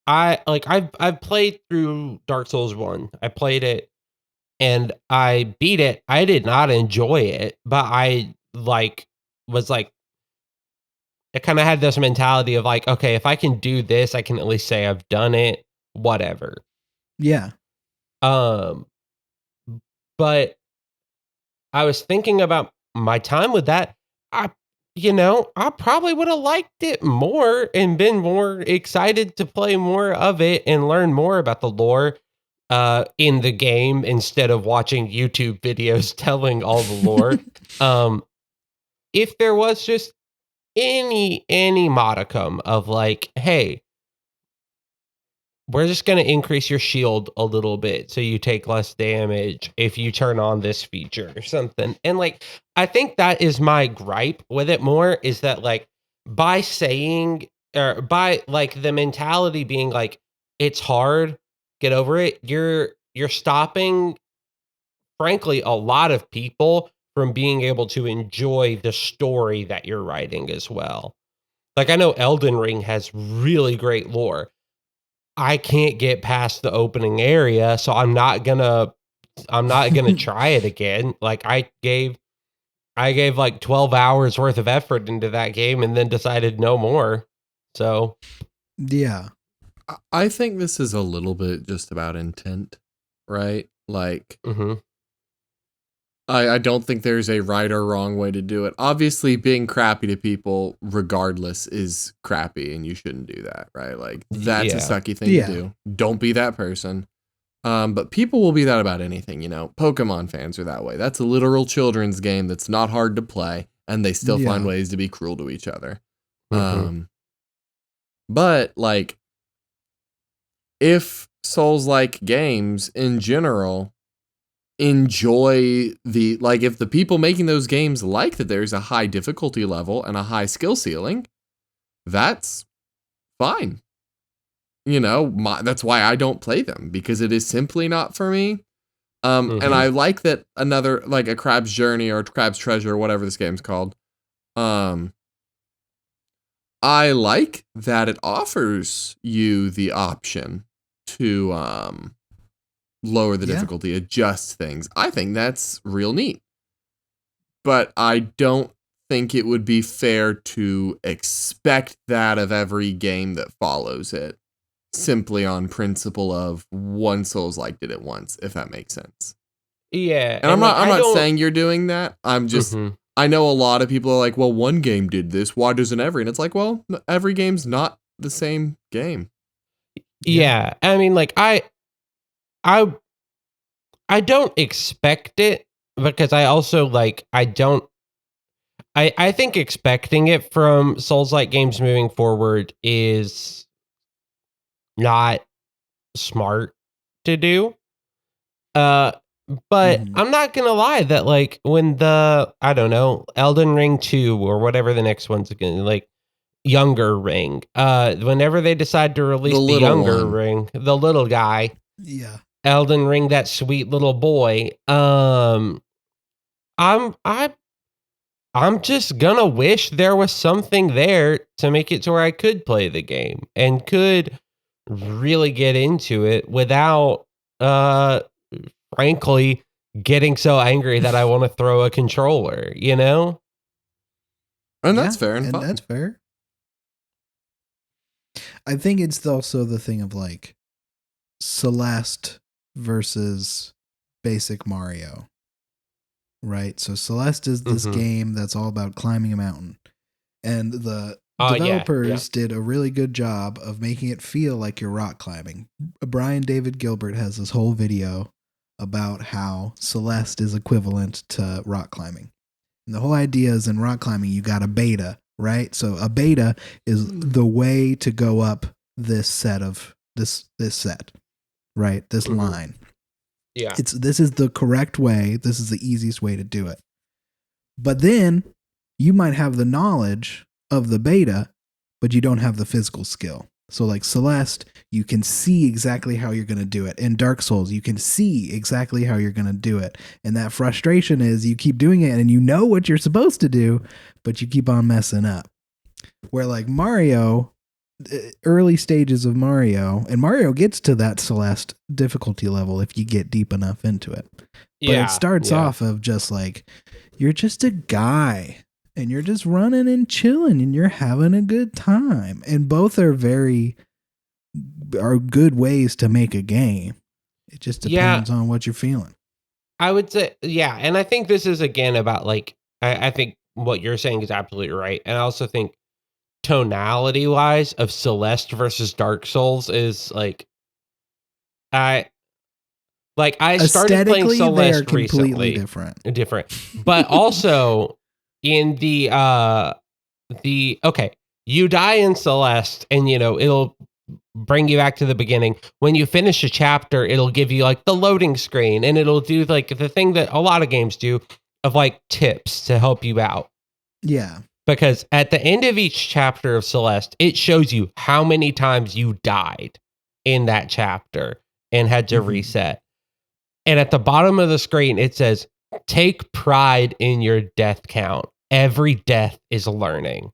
I've played through Dark Souls 1. I played it and I beat it. I did not enjoy it, but I was like, I kind of had this mentality of like, okay, if I can do this, I can at least say I've done it, whatever. Yeah. Um, but I was thinking about my time with that. I probably would have liked it more and been more excited to play more of it and learn more about the lore in the game instead of watching YouTube videos telling all the lore. If there was just any modicum of like, hey, we're just going to increase your shield a little bit so you take less damage if you turn on this feature or something. And like, I think that is my gripe with it more, is that like, by saying, or by like the mentality being like, it's hard, get over it, you're stopping, frankly, a lot of people from being able to enjoy the story that you're writing as well. Like, I know Elden Ring has really great lore. I can't get past the opening area, so I'm not gonna try it again. Like, I gave like 12 hours worth of effort into that game and then decided no more. So, Yeah. I think this is a little bit just about intent, right? Like, mhm. I don't think there's a right or wrong way to do it. Obviously, being crappy to people, regardless, is crappy, and you shouldn't do that, right? Like, that's a Yeah. sucky thing Yeah. to do. Don't be that person. But people will be that about anything, you know. Pokemon fans are that way. That's a literal children's game that's not hard to play, and they still find Yeah. ways to be cruel to each other. Mhm. But like, if Souls-like games in general enjoy the, like, if the people making those games like that there's a high difficulty level and a high skill ceiling, that's fine. You know, that's why I don't play them, because it is simply not for me. And I like that another, like a Crab's Journey or Crab's Treasure or whatever this game's called. I like that it offers you the option to lower the difficulty, adjust things. I think that's real neat. But I don't think it would be fair to expect that of every game that follows it, simply on principle of one Souls-like did it once, if that makes sense. Yeah. And I'm not saying you're doing that. I'm just, I know a lot of people are like, well, one game did this, why doesn't every? And it's like, well, every game's not the same game. Yeah. I mean, like, I don't expect it, because I also, like, I think expecting it from Souls-like games moving forward is not smart to do. But I'm not gonna lie that, like, when I don't know, Elden Ring 2 or whatever the next one's gonna, like, Younger Ring, whenever they decide to release the Younger Ring, the little guy, Elden Ring, that sweet little boy, I'm just gonna wish there was something there to make it to where I could play the game and could really get into it without, frankly, getting so angry that I want to throw a controller, you know? And that's fair and that's fair. I think it's also the thing of, like, Celeste versus basic Mario, right? So Celeste is this game that's all about climbing a mountain, and the developers did a really good job of making it feel like you're rock climbing. Brian David Gilbert has this whole video about how Celeste is equivalent to rock climbing. And the whole idea is, in rock climbing, you got a beta, right? So a beta is the way to go up this set, right? This line. Yeah. This is the correct way. This is the easiest way to do it. But then you might have the knowledge of the beta, but you don't have the physical skill. So, like Celeste, you can see exactly how you're going to do it. In Dark Souls, you can see exactly how you're going to do it. And that frustration is you keep doing it and you know what you're supposed to do, but you keep on messing up. Where, like, Mario, early stages of Mario, and Mario gets to that Celeste difficulty level if you get deep enough into it. But it starts off of just like, you're just a guy. And you're just running and chilling and you're having a good time. And both are good ways to make a game. It just depends on what you're feeling. I would say, and I think this is, again, about, like, I think what you're saying is absolutely right. And I also think tonality wise of Celeste versus Dark Souls is, like, I started playing Celeste recently. Different. But also, in you die in Celeste, and, you know, it'll bring you back to the beginning. When you finish a chapter, it'll give you, like, the loading screen, and it'll do, like, the thing that a lot of games do of, like, tips to help you out. Yeah. Because at the end of each chapter of Celeste, it shows you how many times you died in that chapter and had to reset. And at the bottom of the screen, it says, take pride in your death count. Every death is learning.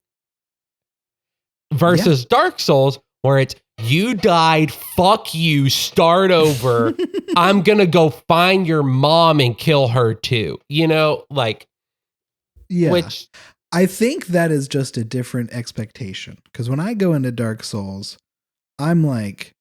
Versus Dark Souls, where it's, you died, fuck you, start over. I'm going to go find your mom and kill her too. You know, like, which I think that is just a different expectation. Because when I go into Dark Souls, I'm like,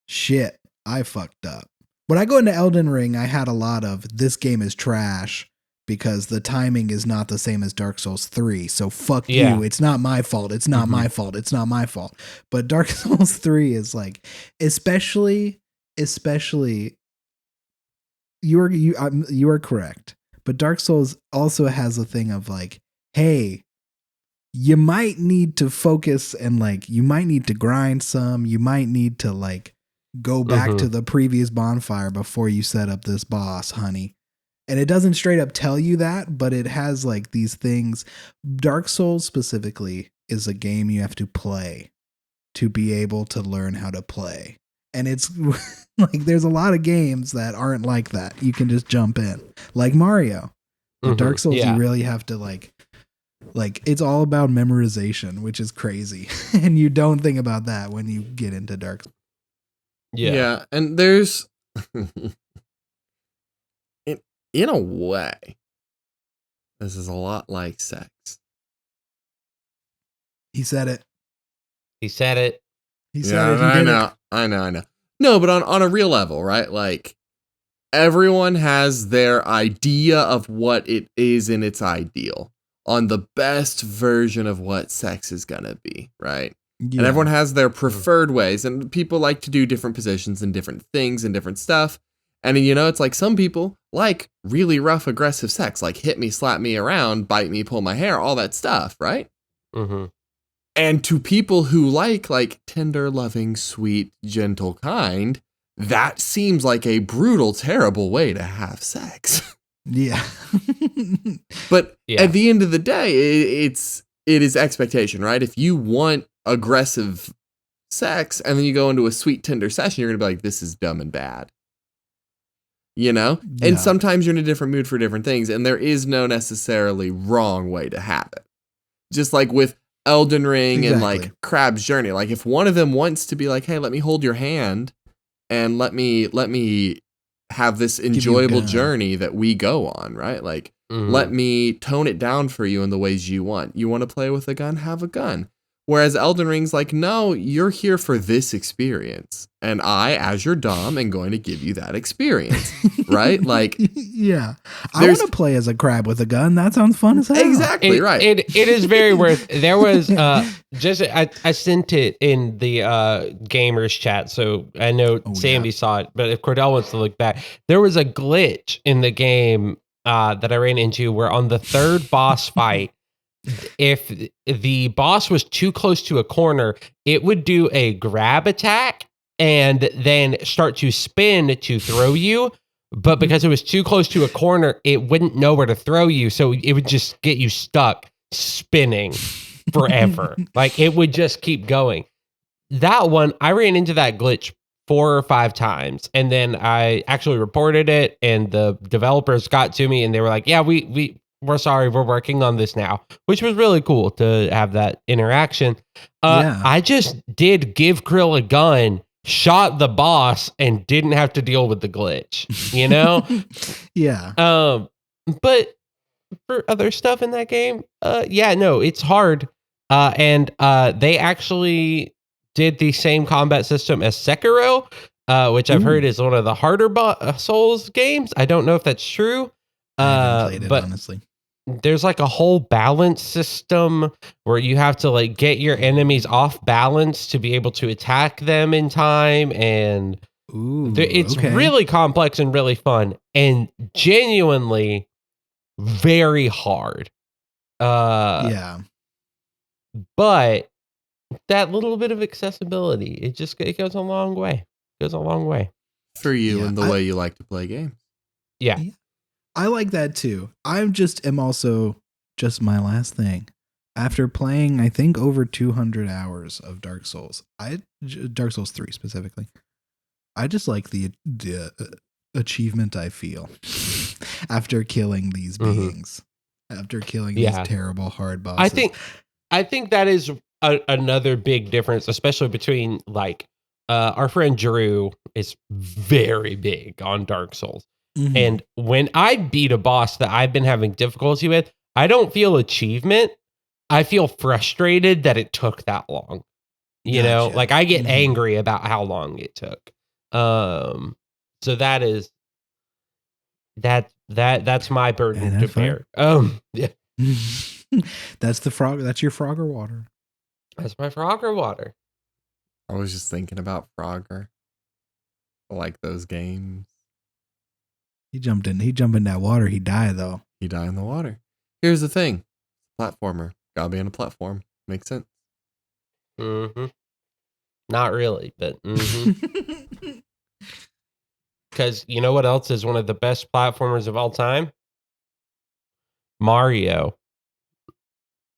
shit, I fucked up. When I go into Elden Ring, I had a lot of, this game is trash because the timing is not the same as Dark Souls 3. So fuck you. It's not my fault. It's not my fault. It's not my fault. But Dark Souls 3 is like, especially you are correct. But Dark Souls also has a thing of, like, hey, you might need to focus and, like, you might need to grind some. You might need to, like, go back to Mhm. the previous bonfire before you set up this boss, honey. And it doesn't straight up tell you that, but it has like these things. Dark Souls specifically is a game you have to play to be able to learn how to play. And it's like there's a lot of games that aren't like that. You can just jump in. Like Mario. But Dark Souls, Yeah. you really have to like it's all about memorization, which is crazy. And you don't think about that when you get into Dark Souls. Yeah. And there's in a way, this is a lot like sex. He said it. He said it. He said it. He did it. I know. No, but on a real level, right? Like everyone has their idea of what it is in its ideal on the best version of what sex is gonna be, right? Yeah. And everyone has their preferred ways, and people like to do different positions and different things and different stuff. And it's like some people like really rough, aggressive sex, like hit me, slap me around, bite me, pull my hair, all that stuff, right? Mm-hmm. And to people who like tender, loving, sweet, gentle kind, that seems like a brutal, terrible way to have sex. Yeah. But Yeah. at the end of the day, it is expectation, right? If you want aggressive sex and then you go into a sweet, tender session, you're going to be like, this is dumb and bad. Yeah. And sometimes you're in a different mood for different things, and there is no necessarily wrong way to have it. Just like with Elden Ring and Exactly. like Crab's Journey, like if one of them wants to be like, hey, let me hold your hand and let me have this you a enjoyable gun. journey that we go on, right? Like let me tone it down for you in the ways you want. You want to play with a gun? Have a gun. Whereas Elden Ring's like, no, you're here for this experience. And I, as your Dom, am going to give you that experience. Right? Like, yeah. I want to play as a crab with a gun. That sounds fun as hell. exactly, right. It is very worth. There was just I sent it in the gamers chat, so I know Sandy saw it. But if Cordell wants to look back, there was a glitch in the game that I ran into where on the third boss fight, if the boss was too close to a corner, it would do a grab attack and then start to spin to throw you. But because it was too close to a corner, it wouldn't know where to throw you. So it would just get you stuck spinning forever. Like it would just keep going. That one, I ran into that glitch 4 or 5 times. And then I actually reported it and the developers got to me and they were like, yeah, we're sorry, we're working on this now, which was really cool to have that interaction. I just did give Krill a gun, shot the boss, and didn't have to deal with the glitch, Yeah. But for other stuff in that game, it's hard. And they actually did the same combat system as Sekiro, which I've heard is one of the harder Souls games. I don't know if that's true. I haven't played it, but honestly. there's like a whole balance system where you have to like get your enemies off balance to be able to attack them in time. And it's really complex and really fun and genuinely very hard. Yeah. But that little bit of accessibility, it goes a long way. For you Yeah, and the way you like to play games. Yeah. I like that too. am also just my last thing. After playing, I think over 200 hours of Dark Souls, Dark Souls 3 specifically, I just like the achievement I feel after killing these beings, after killing these terrible hard bosses. I think that is another big difference, especially between like our friend Drew is very big on Dark Souls. Mm-hmm. And when I beat a boss that I've been having difficulty with, I don't feel achievement. I feel frustrated that it took that long. You know, like I get angry about how long it took. So that's my burden to bear. Yeah. That's the frog. That's your Frogger water. That's my Frogger water. I was just thinking about Frogger. I like those games. He jumped in that water. He died though. He died in the water. Here's the thing. Platformer. Gotta be on a platform. Makes sense. Mm-hmm. Not really, but mm-hmm. Because you know what else is one of the best platformers of all time? Mario.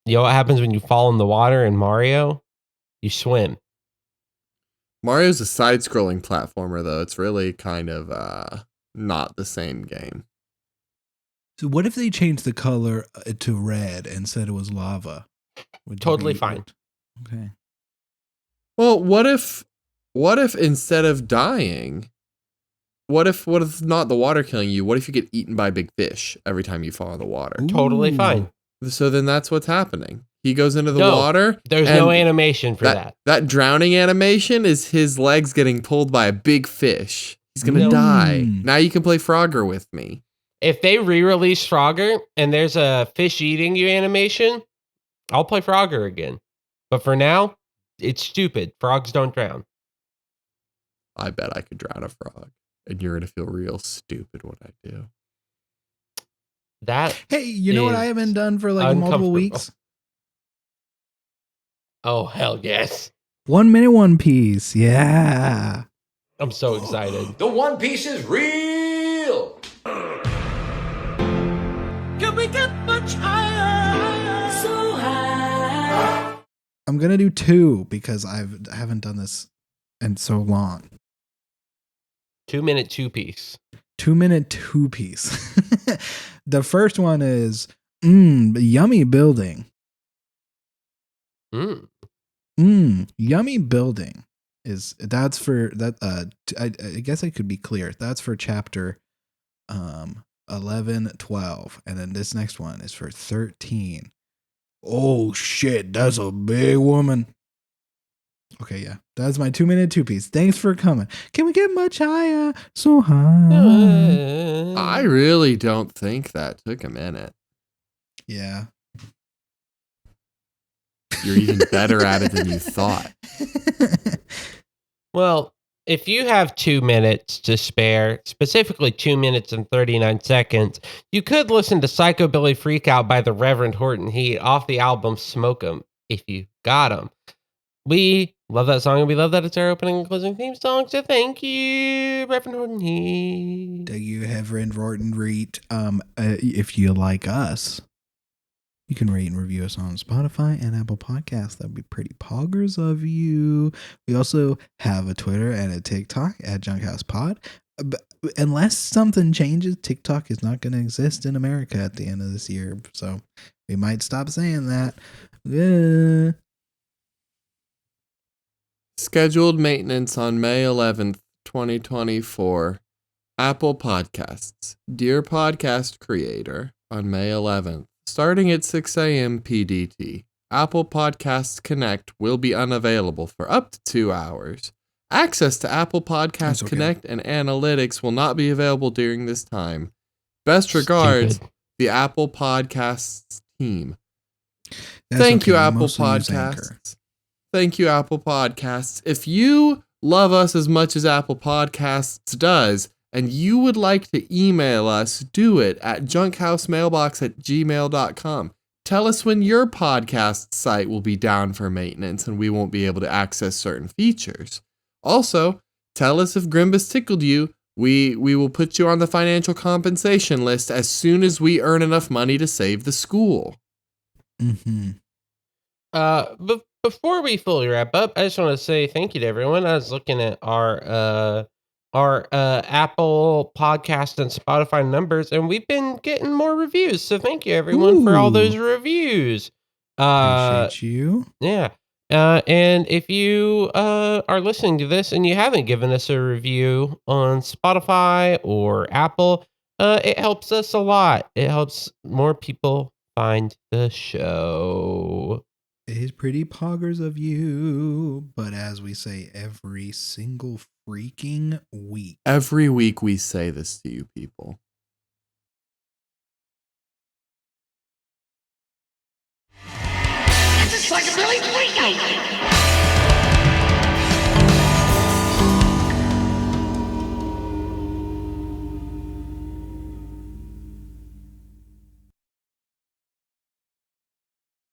You know what happens when you fall in the water in Mario? You swim. Mario's a side-scrolling platformer, though. It's really kind of not the same game. So what if they changed the color to red and said it was lava? Totally fine. Okay. Well, what if instead of dying, what if not the water killing you? What if you get eaten by big fish every time you fall in the water? Totally fine. So then that's what's happening. He goes into the water. There's no animation for that. That drowning animation is his legs getting pulled by a big fish. He's going to die. Now you can play Frogger with me. If they re-release Frogger and there's a fish eating you animation, I'll play Frogger again. But for now, it's stupid. Frogs don't drown. I bet I could drown a frog. And you're going to feel real stupid when I do. Hey, you know what I haven't done for like multiple weeks? Oh, hell yes. 1 minute One Piece. Yeah. I'm so excited. The One Piece is real. Can we get much higher? So high. I'm going to do 2 because I haven't done this in so long. 2 minute 2 piece. 2 minute 2 piece. The first one is yummy building. Yummy building that's for that. I guess I could be clear. That's for chapter 11, 12, and then this next one is for 13. Oh shit, that's a big woman. Okay, yeah, that's my 2 minute 2 piece. Thanks for coming. Can we get much higher? So high. I really don't think that took a minute. Yeah. You're even better at it than you thought. Well, if you have 2 minutes to spare, specifically 2 minutes and 39 seconds, you could listen to Psychobilly Freakout by the Reverend Horton Heat off the album Smoke 'Em if you got 'em. We love that song and we love that it's our opening and closing theme song. So thank you, Reverend Horton Heat. Thank you, Reverend Horton Reed. If you like us, you can rate and review us on Spotify and Apple Podcasts. That'd be pretty poggers of you. We also have a Twitter and a TikTok at JunkHousePod. Unless something changes, TikTok is not going to exist in America at the end of this year. So we might stop saying that. Scheduled maintenance on May 11th, 2024. Apple Podcasts. Dear podcast creator, on May 11th, starting at 6 a.m. PDT, Apple Podcasts Connect will be unavailable for up to 2 hours. Access to Apple Podcasts Connect and analytics will not be available during this time. Best regards, the Apple Podcasts team. Thank you, Apple Podcasts. Thank you, Apple Podcasts. If you love us as much as Apple Podcasts does, and you would like to email us, do it at junkhousemailbox@gmail.com. Tell us when your podcast site will be down for maintenance and we won't be able to access certain features. Also, tell us if Grimbsss tickled you. We will put you on the financial compensation list as soon as we earn enough money to save the school. Before we fully wrap up, I just want to say thank you to everyone. I was looking at our Apple Podcast and Spotify numbers, and we've been getting more reviews. So thank you everyone for all those reviews. Appreciate you. Yeah. And if you are listening to this and you haven't given us a review on Spotify or Apple, it helps us a lot. It helps more people find the show. It is pretty poggers of you, but as we say every single freaking week. Every week we say this to you people. It's a psychobilly freakout.